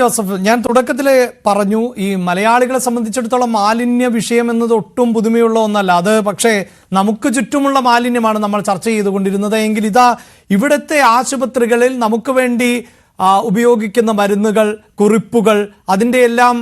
Joseph, ഞാൻ തുടക്കത്തിൽ പറഞ്ഞു ഈ മലയാളികളെ സംബന്ധിച്ചിടത്തോളം മാലിന്യ വിഷയം എന്നത് ഒട്ടും പുതുമയുള്ള ഒന്നല്ല. അത് പക്ഷേ നമുക്ക് ചുറ്റുമുള്ള മാലിന്യമാണ് നമ്മൾ ചർച്ച ചെയ്തുകൊണ്ടിരുന്നത് എങ്കിൽ ഇതാ ഇവിടുത്തെ ആശുപത്രികളിൽ നമുക്ക് വേണ്ടി ഉപയോഗിക്കുന്ന മരുന്നുകൾ, കുറിപ്പുകൾ, അതിൻ്റെ എല്ലാം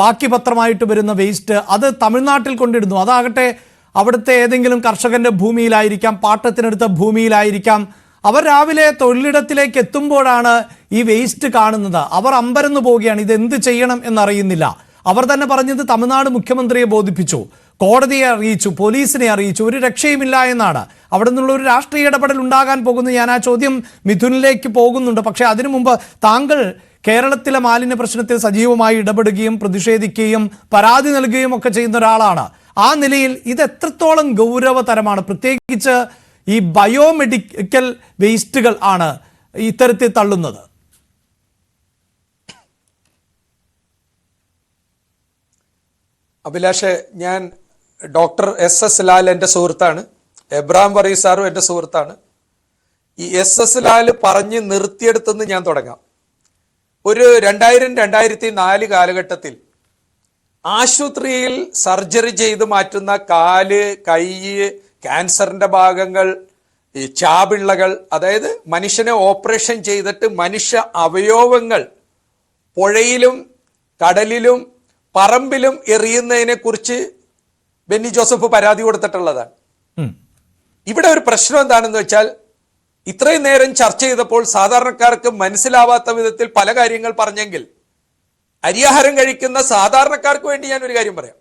ബാക്കി പത്രമായിട്ട് വരുന്ന വേസ്റ്റ് അത് തമിഴ്നാട്ടിൽ കൊണ്ടിടുന്നു. അതാകട്ടെ അവിടുത്തെ ഏതെങ്കിലും കർഷകന്റെ ഭൂമിയിലായിരിക്കാം, പാട്ടത്തിനെടുത്ത ഭൂമിയിലായിരിക്കാം. അവർ രാവിലെ തൊഴിലിടത്തിലേക്ക് എത്തുമ്പോഴാണ് ഈ വേസ്റ്റ് കാണുന്നത്. അവർ അമ്പരന്ന് പോവുകയാണ്, ഇതെന്ത് ചെയ്യണം എന്നറിയുന്നില്ല. അവർ തന്നെ പറഞ്ഞത് തമിഴ്നാട് മുഖ്യമന്ത്രിയെ ബോധിപ്പിച്ചു, കോടതിയെ അറിയിച്ചു, പോലീസിനെ അറിയിച്ചു, ഒരു രക്ഷയുമില്ല എന്നാണ്. അവിടെ നിന്നുള്ള ഒരു രാഷ്ട്രീയ ഇടപെടൽ ഉണ്ടാകാൻ പോകുന്നു. ഞാൻ ആ ചോദ്യം മിഥുനിലേക്ക് പോകുന്നുണ്ട്. പക്ഷേ അതിനു മുമ്പ് താങ്കൾ കേരളത്തിലെ മാലിന്യ പ്രശ്നത്തിൽ സജീവമായി ഇടപെടുകയും പ്രതിഷേധിക്കുകയും പരാതി നൽകുകയും ഒക്കെ ചെയ്യുന്ന ഒരാളാണ്. ആ നിലയിൽ ഇത് എത്രത്തോളം ഗൗരവതരമാണ്? പ്രത്യേകിച്ച് ഈ ബയോമെഡിക്കൽ വേസ്റ്റുകൾ ആണ് ഇത്തരത്തിൽ തള്ളുന്നത്. അഭിലാഷ്, ഞാൻ ഡോക്ടർ എസ് ലാൽ എൻ്റെ സുഹൃത്താണ്, എബ്രഹാം വർഗീസ് സാറും എൻ്റെ സുഹൃത്താണ്. ഈ എസ് ലാൽ പറഞ്ഞ് നിർത്തിയെടുത്തെന്ന് ഞാൻ തുടങ്ങാം. ഒരു 2000-2004 കാലഘട്ടത്തിൽ ആശുപത്രിയിൽ സർജറി ചെയ്ത് മാറ്റുന്ന കാല്, കൈ, ക്യാൻസറിന്റെ ഭാഗങ്ങൾ, ഈ ചാപിള്ളകൾ, അതായത് മനുഷ്യനെ ഓപ്പറേഷൻ ചെയ്തിട്ട് മനുഷ്യ അവയവങ്ങൾ പുഴയിലും കടലിലും പറമ്പിലും എറിയുന്നതിനെ കുറിച്ച് ബെന്നി ജോസഫ് പരാതി കൊടുത്തിട്ടുള്ളതാണ്. ഇവിടെ ഒരു പ്രശ്നം എന്താണെന്ന് വെച്ചാൽ, ഇത്രയും നേരം ചർച്ച ചെയ്തപ്പോൾ സാധാരണക്കാർക്ക് മനസ്സിലാവാത്ത വിധത്തിൽ പല കാര്യങ്ങൾ പറഞ്ഞെങ്കിൽ അരിയാഹാരം കഴിക്കുന്ന സാധാരണക്കാർക്ക് വേണ്ടി ഞാൻ ഒരു കാര്യം പറയാം.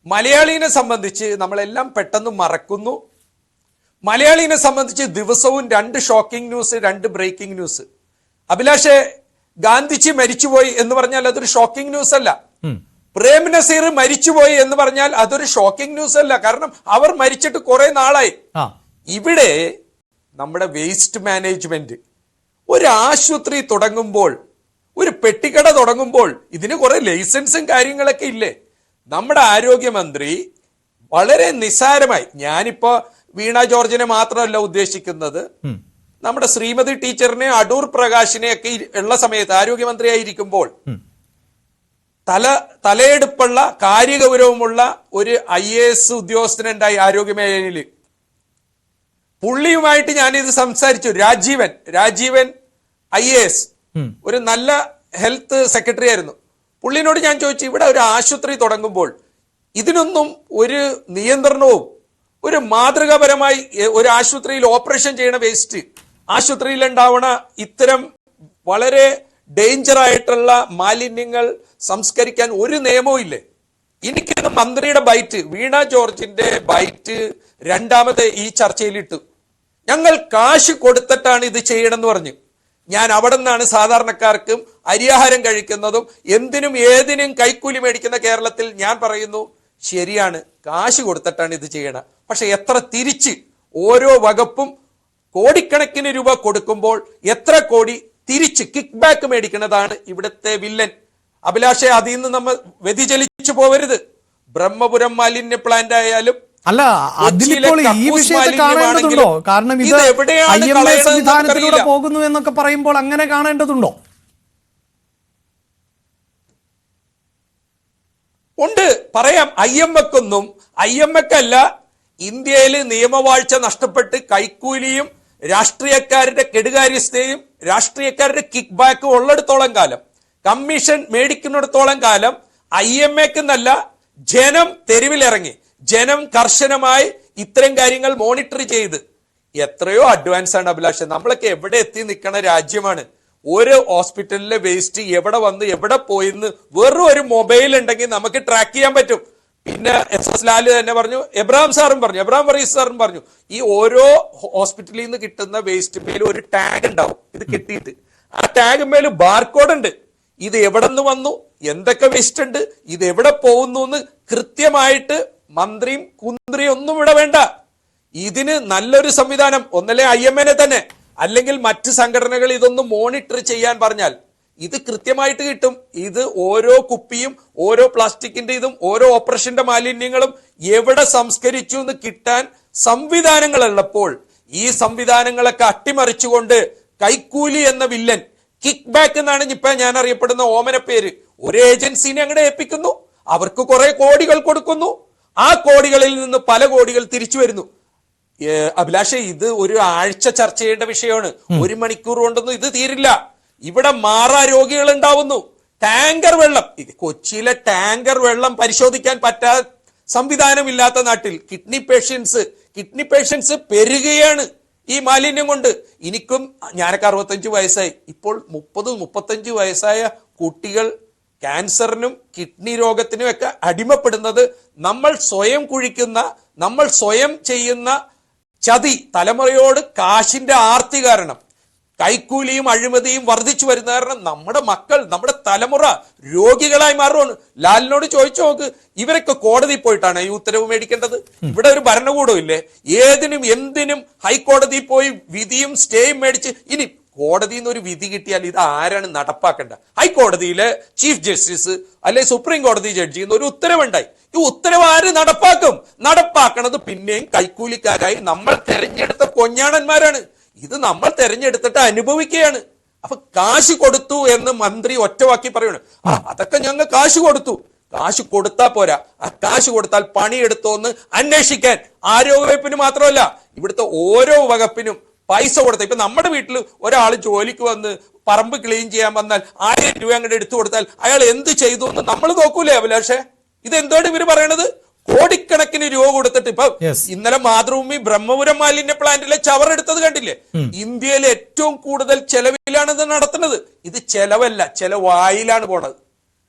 മലയാളിനെ സംബന്ധിച്ച് നമ്മളെല്ലാം പെട്ടെന്ന് മറക്കുന്നു. മലയാളിനെ സംബന്ധിച്ച് ദിവസവും 2 ഷോക്കിംഗ് ന്യൂസ്, 2 ബ്രേക്കിംഗ് ന്യൂസ്. അഭിലാഷെ, ഗാന്ധിജി മരിച്ചുപോയി എന്ന് പറഞ്ഞാൽ അതൊരു ഷോക്കിംഗ് ന്യൂസ് അല്ല. പ്രേം നസീർ മരിച്ചുപോയി എന്ന് പറഞ്ഞാൽ അതൊരു ഷോക്കിംഗ് ന്യൂസ് അല്ല. കാരണം അവർ മരിച്ചിട്ട് കുറെ നാളായി. ഇവിടെ നമ്മുടെ വേസ്റ്റ് മാനേജ്മെന്റ്, ഒരു ആശുപത്രി തുടങ്ങുമ്പോൾ, ഒരു പെട്ടിക്കട തുടങ്ങുമ്പോൾ ഇതിന് കുറെ ലൈസൻസും കാര്യങ്ങളൊക്കെ ഇല്ലേ? നമ്മുടെ ആരോഗ്യമന്ത്രി വളരെ നിസ്സാരമായി, ഞാനിപ്പോ വീണ ജോർജിനെ മാത്രമല്ല ഉദ്ദേശിക്കുന്നത്, നമ്മുടെ ശ്രീമതി ടീച്ചറിനെ, അടൂർ പ്രകാശിനെ ഒക്കെ ഉള്ള സമയത്ത് ആരോഗ്യമന്ത്രിയായിരിക്കുമ്പോൾ തലയെടുപ്പുള്ള കാര്യഗൗരവമുള്ള ഒരു IAS ഉദ്യോഗസ്ഥനുണ്ടായി ആരോഗ്യമേഖലയിൽ. പുള്ളിയുമായിട്ട് ഞാനിത് സംസാരിച്ചു. രാജീവൻ IAS ഒരു നല്ല ഹെൽത്ത് സെക്രട്ടറി ആയിരുന്നു. പുള്ളിനോട് ഞാൻ ചോദിച്ചു, ഇവിടെ ഒരു ആശുപത്രി തുടങ്ങുമ്പോൾ ഇതിനൊന്നും ഒരു നിയന്ത്രണവും, ഒരു മാതൃകാപരമായി ഒരു ആശുപത്രിയിൽ ഓപ്പറേഷൻ ചെയ്യണ വേസ്റ്റ്, ആശുപത്രിയിൽ ഉണ്ടാവണ ഇത്തരം വളരെ ഡേഞ്ചർ ആയിട്ടുള്ള മാലിന്യങ്ങൾ സംസ്കരിക്കാൻ ഒരു നിയമവും ഇല്ലേ? എനിക്കിത് മന്ത്രിയുടെ ബൈറ്റ്, വീണ ജോർജിന്റെ ബൈറ്റ് രണ്ടാമത്തെ ഈ ചർച്ചയിലിട്ടു. ഞങ്ങൾ കാശ് കൊടുത്തിട്ടാണ് ഇത് ചെയ്യണമെന്ന് പറഞ്ഞു. ഞാൻ അവിടെ നിന്നാണ് സാധാരണക്കാർക്കും അരിയാഹാരം കഴിക്കുന്നതും എന്തിനും ഏതിനും കൈക്കൂലി മേടിക്കുന്ന കേരളത്തിൽ ഞാൻ പറയുന്നു, ശരിയാണ്, കാശ് കൊടുത്തിട്ടാണ് ഇത് ചെയ്യണം. പക്ഷെ എത്ര തിരിച്ച് ഓരോ വകുപ്പും കോടിക്കണക്കിന് രൂപ കൊടുക്കുമ്പോൾ എത്ര കോടി തിരിച്ച് കിക്ക് ബാക്ക് മേടിക്കുന്നതാണ് ഇവിടുത്തെ വില്ലൻ. അഭിലാഷെ, അതിൽ നിന്ന് നമ്മൾ വ്യതിചലിച്ചു പോവരുത്. ബ്രഹ്മപുരം മാലിന്യ പ്ലാന്റ് ആയാലും അല്ല, അതിലിപ്പോൾ ഈ വിഷയത്തെ കാണേണ്ടതുണ്ടോ? കാരണം ഇത് IMA സംവിധാനത്തിലൂടെ പോകുന്നു എന്നൊക്കെ പറയുമ്പോൾ അങ്ങനെ കാണേണ്ടതുണ്ടോ? ഉണ്ട്, പറയാം. IMAക്കല്ല, ഇന്ത്യയിൽ നിയമവാഴ്ച നഷ്ടപ്പെട്ട് കൈക്കൂലിയും രാഷ്ട്രീയക്കാരുടെ കെടുകാര്യസ്ഥയും രാഷ്ട്രീയക്കാരുടെ കിക്ക് ബാക്കും ഉള്ളിടത്തോളം കാലം, കമ്മീഷൻ മേടിക്കുന്നിടത്തോളം കാലം IMAക്കെന്നല്ല, ജനം തെരുവിലിറങ്ങി, ജനം കർശനമായി ഇത്തരം കാര്യങ്ങൾ മോണിറ്റർ ചെയ്ത് എത്രയോ അഡ്വാൻസ് ആണ് അഭിലാഷ്. നമ്മളൊക്കെ എവിടെ എത്തി നിൽക്കണ രാജ്യമാണ്. ഒരു ഹോസ്പിറ്റലിലെ വേസ്റ്റ് എവിടെ വന്ന് എവിടെ പോയിന്ന് വെറും ഒരു മൊബൈൽ ഉണ്ടെങ്കിൽ നമുക്ക് ട്രാക്ക് ചെയ്യാൻ പറ്റും. പിന്നെ SS ലാൽ തന്നെ പറഞ്ഞു, എബ്രഹാം വർഗീസ് സാറും പറഞ്ഞു, ഈ ഓരോ ഹോസ്പിറ്റലിൽ നിന്ന് കിട്ടുന്ന വേസ്റ്റ് മേലും ഒരു ടാഗ് ഉണ്ടാവും. ഇത് കിട്ടിയിട്ട് ആ ടാഗ് മേലും ബാർകോഡ് ഉണ്ട്. ഇത് എവിടെ നിന്ന് വന്നു, എന്തൊക്കെ വേസ്റ്റ് ഉണ്ട്, ഇത് എവിടെ പോകുന്നു എന്ന് കൃത്യമായിട്ട് മന്ത്രിയും കുന്ത്രിയും ഒന്നും ഇവിടെ വേണ്ട. ഇതിന് നല്ലൊരു സംവിധാനം, ഒന്നല്ലേ IMA തന്നെ, അല്ലെങ്കിൽ മറ്റ് സംഘടനകൾ ഇതൊന്ന് മോണിറ്റർ ചെയ്യാൻ പറഞ്ഞാൽ ഇത് കൃത്യമായിട്ട് കിട്ടും. ഇത് ഓരോ കുപ്പിയും ഓരോ പ്ലാസ്റ്റിക്കിന്റെ ഇതും ഓരോ ഓപ്പറേഷന്റെ മാലിന്യങ്ങളും എവിടെ സംസ്കരിച്ചു എന്ന് കിട്ടാൻ സംവിധാനങ്ങൾ ഉള്ളപ്പോൾ ഈ സംവിധാനങ്ങളൊക്കെ അട്ടിമറിച്ചുകൊണ്ട് കൈക്കൂലി എന്ന വില്ലൻ കിക്ക് ബാക്ക് എന്നാണ് ഇപ്പൊ ഞാൻ അറിയപ്പെടുന്ന ഓമന പേര്. ഒരു ഏജൻസിനെ അങ്ങനെ ഏൽപ്പിക്കുന്നു, അവർക്ക് കുറെ കോടികൾ കൊടുക്കുന്നു, ആ കോടികളിൽ നിന്ന് പല കോടികൾ തിരിച്ചു വരുന്നു. അഭിലാഷേ, ഇത് ഒരു ആഴ്ച ചർച്ച ചെയ്യേണ്ട വിഷയമാണ്. 1 മണിക്കൂർ കൊണ്ടൊന്നും ഇത് തീരില്ല. ഇവിടെ മാറാ രോഗികൾ ഉണ്ടാവുന്നു. ടാങ്കർ വെള്ളം, കൊച്ചിയിലെ ടാങ്കർ വെള്ളം പരിശോധിക്കാൻ പറ്റാത്ത സംവിധാനമില്ലാത്ത നാട്ടിൽ കിഡ്നി പേഷ്യൻസ് പെരുകയാണ് ഈ മാലിന്യം കൊണ്ട്. ഞാനൊക്കെ 65 വയസ്സായി. ഇപ്പോൾ 30-35 വയസ്സായ കുട്ടികൾ ക്യാൻസറിനും കിഡ്നി രോഗത്തിനും ഒക്കെ അടിമപ്പെടുന്നത് നമ്മൾ സ്വയം കുഴിക്കുന്ന, നമ്മൾ സ്വയം ചെയ്യുന്ന ചതി. തലമുറയോട് കാശിന്റെ ആർത്തി കാരണം, കൈക്കൂലിയും അഴിമതിയും വർദ്ധിച്ചു വരുന്ന കാരണം നമ്മുടെ മക്കൾ, നമ്മുടെ തലമുറ രോഗികളായി മാറുകയാണ്. ലാലിനോട് ചോദിച്ചു നോക്ക്, ഇവരൊക്കെ കോടതി പോയിട്ടാണ് ഈ ഉത്തരവ് മേടിക്കേണ്ടത്? ഇവിടെ ഒരു ഭരണകൂടം ഇല്ലേ? ഏതിനും എന്തിനും ഹൈക്കോടതി പോയി വിധിയും സ്റ്റേയും മേടിച്ച്, ഇനി കോടതിയിൽ നിന്ന് ഒരു വിധി കിട്ടിയാൽ ഇത് ആരാണ് നടപ്പാക്കേണ്ട? ഹൈക്കോടതിയിലെ ചീഫ് ജസ്റ്റിസ് അല്ലെ സുപ്രീം കോടതി ജഡ്ജിയിൽ നിന്ന് ഒരു ഉത്തരവുണ്ടായി. ഈ ഉത്തരവ് ആര് നടപ്പാക്കും? നടപ്പാക്കണത് പിന്നെയും കൈക്കൂലിക്കാരായി നമ്മൾ തെരഞ്ഞെടുത്ത കൊഞ്ഞാണന്മാരാണ്. ഇത് നമ്മൾ തെരഞ്ഞെടുത്തിട്ട് അനുഭവിക്കുകയാണ്. അപ്പൊ കാശ് കൊടുത്തു എന്ന് മന്ത്രി ഒറ്റവാക്കി പറയണു. അതൊക്കെ ഞങ്ങൾ കാശ് കൊടുത്തു. കാശ് കൊടുത്താൽ പോരാ, ആ കാശ് കൊടുത്താൽ പണിയെടുത്തോന്ന് അന്വേഷിക്കാൻ ആരോഗ്യവകുപ്പിന് മാത്രമല്ല ഇവിടുത്തെ ഓരോ വകുപ്പിനും പൈസ കൊടുത്ത. ഇപ്പൊ നമ്മുടെ വീട്ടിൽ ഒരാൾ ജോലിക്ക് വന്ന് പറമ്പ് ക്ലീൻ ചെയ്യാൻ വന്നാൽ 1000 രൂപ അങ്ങോട്ട് എടുത്തു കൊടുത്താൽ അയാൾ എന്ത് ചെയ്തു എന്ന് നമ്മൾ നോക്കൂലേ അഭിലാഷേ? ഇതെന്തോട് ഇവര് പറയണത്? കോടിക്കണക്കിന് രൂപ കൊടുത്തിട്ട്. ഇപ്പൊ ഇന്നലെ മാതൃഭൂമി ബ്രഹ്മപുരം മാലിന്യ പ്ലാന്റിലെ ചവറെടുത്തത് കണ്ടില്ലേ? ഇന്ത്യയിലെ ഏറ്റവും കൂടുതൽ ചെലവിലാണ് ഇത് നടത്തുന്നത്. ഇത് ചെലവല്ല, ചെലവായിലാണ് പോണത്.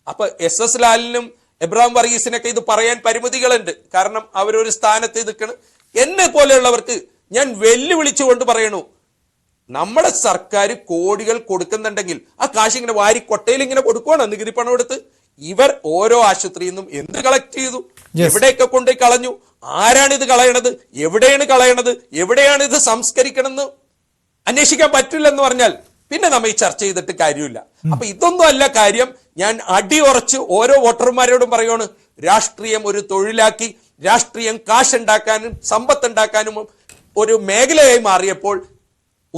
അപ്പൊ SS ലാലിനും എബ്രഹാം വർഗീസിനൊക്കെ ഇത് പറയാൻ പരിമിതികളുണ്ട്. കാരണം അവരൊരു സ്ഥാനത്ത് നിൽക്കണം. എന്നെ പോലെയുള്ളവർക്ക് ഞാൻ വെല്ലുവിളിച്ചുകൊണ്ട് പറയണു, നമ്മുടെ സർക്കാർ കോടികൾ കൊടുക്കുന്നുണ്ടെങ്കിൽ ആ കാശ് ഇങ്ങനെ വാരി കൊട്ടയിൽ ഇങ്ങനെ കൊടുക്കുവാണോ നികുതി പണം എടുത്ത്? ഇവർ ഓരോ ആശുപത്രിയിൽ നിന്നും എന്ത് കളക്ട് ചെയ്തു, എവിടെയൊക്കെ കൊണ്ടുപോയി കളഞ്ഞു, ആരാണ് ഇത് കളയണത്, എവിടെയാണ് കളയണത്, എവിടെയാണ് ഇത് സംസ്കരിക്കണമെന്ന് അന്വേഷിക്കാൻ പറ്റില്ലെന്ന് പറഞ്ഞാൽ പിന്നെ നമ്മൾ ഈ ചർച്ച ചെയ്തിട്ട് കാര്യമില്ല. അപ്പൊ ഇതൊന്നും അല്ല കാര്യം. ഞാൻ അടിയുറച്ച് ഓരോ വോട്ടർമാരോടും പറയുകയാണ്, രാഷ്ട്രീയം ഒരു തൊഴിലാക്കി, രാഷ്ട്രീയം കാശുണ്ടാക്കാനും സമ്പത്തുണ്ടാക്കാനും ഒരു മേഖലയായി മാറിയപ്പോൾ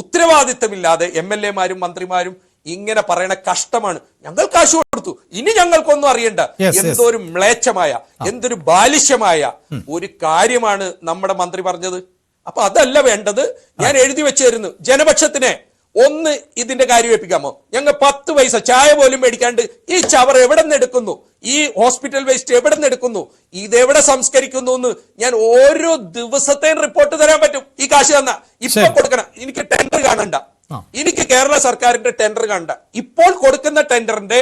ഉത്തരവാദിത്തമില്ലാതെ MLA മാരും മന്ത്രിമാരും ഇങ്ങനെ പറയണ കഷ്ടമാണ്. ഞങ്ങൾ കാശ് കൊടുത്തു, ഇനി ഞങ്ങൾക്കൊന്നും അറിയണ്ട. എന്തൊരു മ്ലേച്ഛമായ, എന്തൊരു ബാലിശ്യമായ ഒരു കാര്യമാണ് നമ്മുടെ മന്ത്രി പറഞ്ഞത്. അപ്പൊ അതല്ല വേണ്ടത്. ഞാൻ എഴുതി വെച്ചായിരുന്നു, ജനപക്ഷത്തിനെ ഒന്ന് ഇതിന്റെ കാര്യം ഏൽപ്പിക്കാമോ? ഞങ്ങൾ 10 പൈസ ചായ പോലും മേടിക്കാണ്ട് ഈ ചവർ എവിടെ നിന്ന് എടുക്കുന്നു, ഈ ഹോസ്പിറ്റൽ വേസ്റ്റ് എവിടെ നിന്ന് എടുക്കുന്നു, ഇതെവിടെ സംസ്കരിക്കുന്നു എന്ന് ഞാൻ ഓരോ ദിവസത്തെയും റിപ്പോർട്ട് തരാൻ പറ്റും. ഈ കാശ് തന്ന ഇപ്പൊ കൊടുക്കണം. എനിക്ക് ടെൻഡർ കാണണ്ട, എനിക്ക് കേരള സർക്കാരിന്റെ ടെൻഡർ കണ്ട. ഇപ്പോൾ കൊടുക്കുന്ന ടെൻഡറിന്റെ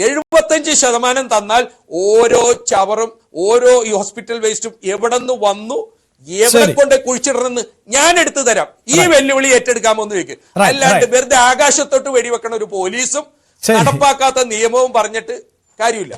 75% തന്നാൽ ഓരോ ചവറും ഓരോ ഈ ഹോസ്പിറ്റൽ വേസ്റ്റും എവിടെ നിന്ന് വന്നു, എവിടെ കൊണ്ട് കുഴിച്ചിടണമെന്ന് ഞാൻ എടുത്തു തരാം. ഈ വെല്ലുവിളി ഏറ്റെടുക്കാമോ എന്ന് ചോദിക്കും. അല്ലാണ്ട് വെറുതെ ആകാശത്തോട്ട് വെടിവെക്കണ ഒരു പോലീസും നടപ്പാക്കാത്ത നിയമവും പറഞ്ഞിട്ട് കാര്യമില്ല.